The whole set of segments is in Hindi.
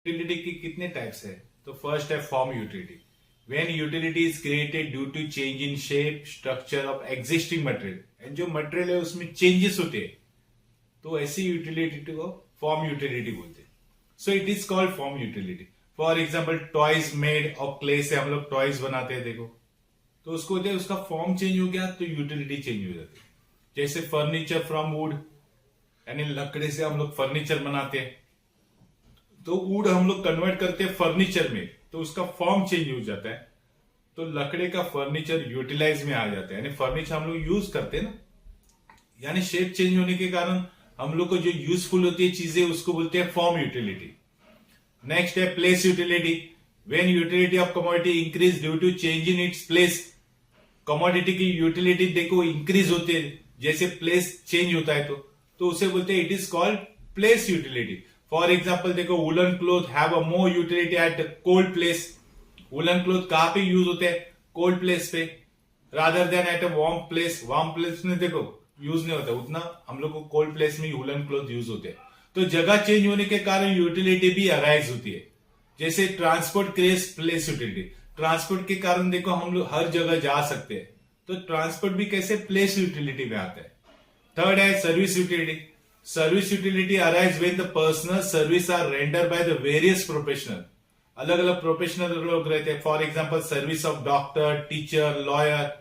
यूटिलिटी की कितने टाइप्स है? तो फर्स्ट है form utility. When utility is created due to change in shape structure of existing material, and जो मटेरियल है उसमें चेंजेस होते हैं, तो ऐसी यूटिलिटी को फॉर्म यूटिलिटी बोलते हैं। So it is called form utility. For example toys made of clay से हम लोग टॉयज बनाते हैं, देखो, तो उसको होते हैं उसका फॉर्म चेंज हो गया तो यूटिलिटी चेंज हो जाती है। जैसे फर्नीचर फ्रॉम वुड, यानी लकड़ी से हम लोग फर्नीचर बनाते हैं, तो वुड हम लोग कन्वर्ट करते हैं फर्नीचर में, तो उसका फॉर्म चेंज हो जाता है, तो लकड़ी का फर्नीचर यूटिलाइज में आ जाता है, यानी फर्नीचर हम लोग यूज करते हैं ना, यानी शेप चेंज होने के कारण हम लोग को जो यूजफुल होती है चीजें उसको बोलते हैं फॉर्म यूटिलिटी। नेक्स्ट है place utility. When utility of commodity increase due to change in its place, commodity की यूटिलिटी देखो इंक्रीज होती है जैसे प्लेस चेंज होता है, तो उसे बोलते हैं it is called place utility. For example देखो, woollen cloth have a more utility at cold place. Woollen cloth कहां पे यूज होते हैं? कोल्ड प्लेस पे, rather than at a warm place. Warm place में देखो यूज नहीं होता उतना, हम लोग को कोल्ड प्लेस में वुलन क्लोथ यूज होते हैं। तो जगह चेंज होने के कारण यूटिलिटी भी अराइज होती है। जैसे transport creates place utility, transport के कारण देखो हम लोग हर जगह जा सकते हैं, तो ट्रांसपोर्ट भी कैसे प्लेस यूटिलिटी में आता है। थर्ड है service utility. Service utility arise when the personal service are render by the various professional. अलग अलग प्रोफेशनल लोग रहते हैं, for example service of doctor, teacher, lawyer,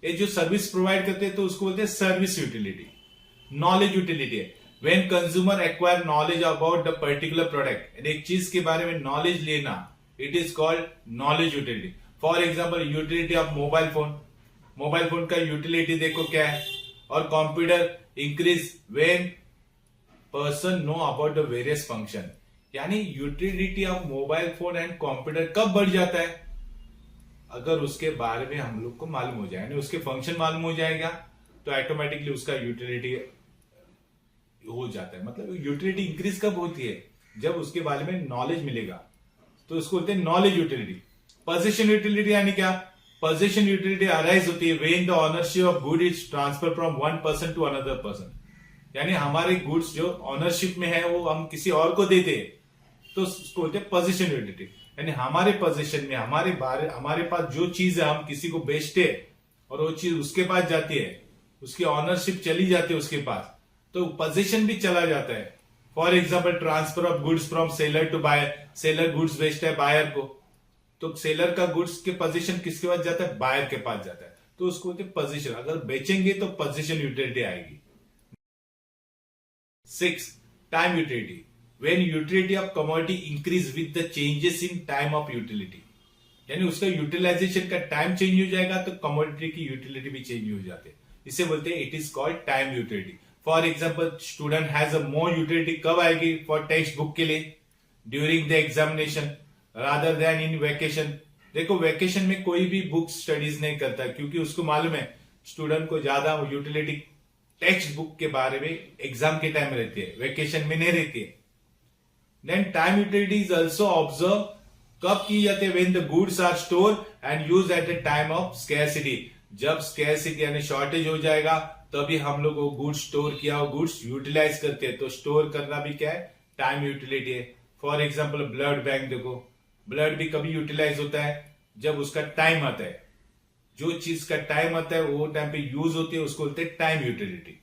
ये जो सर्विस प्रोवाइड करते हैं तो उसको बोलते हैं सर्विस यूटिलिटी। नॉलेज यूटिलिटी है when consumer acquire knowledge about the particular product, एक चीज के बारे में नॉलेज लेना, it is called knowledge utility. For example utility of mobile phone, mobile phone का यूटिलिटी देखो क्या है। और computer increase when person know about the various function, यानी utility of mobile phone and computer कब बढ़ जाता है? अगर उसके बारे में हम लोग को मालूम हो जाए, यानी उसके फंक्शन मालूम हो जाएगा, तो ऑटोमेटिकली उसका यूटिलिटी हो जाता है। मतलब यूटिलिटी इंक्रीज कब होती है? जब उसके बारे में नॉलेज मिलेगा, तो उसको बोलते हैं नॉलेज यूटिलिटी। पोजीशन यूटिलिटी यानी क्या? पोजीशन यूटिलिटी अराइज होती है when the ownership of good is transfer from one person to another person, यानी हमारे गुड्स जो ओनरशिप में है वो हम किसी और को देते हैं, तो उसको बोलते हैं पोजीशन यूटिलिटी। यानी हमारे पोजीशन में हमारे पास जो चीज है हम किसी को बेचते हैं और वो चीज उसके पास जाती है, उसकी ऑनरशिप चली जाती है उसके पास, तो पोजीशन भी चला जाता है। For example transfer of goods from seller to buyer, seller goods बेचता है बायर को, तो सेलर का गुड्स के पोजीशन किसके पास जाता है? बायर के पास जाता है, तो उसको बोलते हैं पोजीशन। अगर बेचेंगे तो पोजीशन यूटिलिटी आएगी। 6. Time utility. When utility of commodity increase with the changes in time of utility, यानी उसका यूटिलाइजेशन का टाइम चेंज हो जाएगा तो कमोडिटी की यूटिलिटी भी चेंज हो जाते हैं, इसे बोलते हैं it is called time utility. For example student has a more utility कब आएगी? फॉर टेक्स्ट बुक के लिए, during the examination rather then in vacation. देखो वेकेशन में कोई भी बुक स्टडीज नहीं करता, क्योंकि उसको मालूम है स्टूडेंट को ज्यादा यूटिलिटी टेक्स्ट बुक के बारे में एग्जाम के टाइम रहती है, वेकेशन में नहीं रहती है। Then time utility is also observed कब की जाती है? When the goods are stored and used at a time of scarcity, जब scarcity यानी शॉर्टेज हो जाएगा तभी हम लोग वो गुड्स स्टोर किया वो गुड्स यूटिलाइज करते हैं, तो स्टोर करना भी क्या है? टाइम यूटिलिटी है। फॉर एग्जाम्पल ब्लड बैंक देखो, ब्लड भी कभी यूटिलाइज होता है जब उसका टाइम आता है, जो चीज का टाइम आता है वो टाइम पे यूज होती है, उसको बोलते हैं टाइम यूटिलिटी।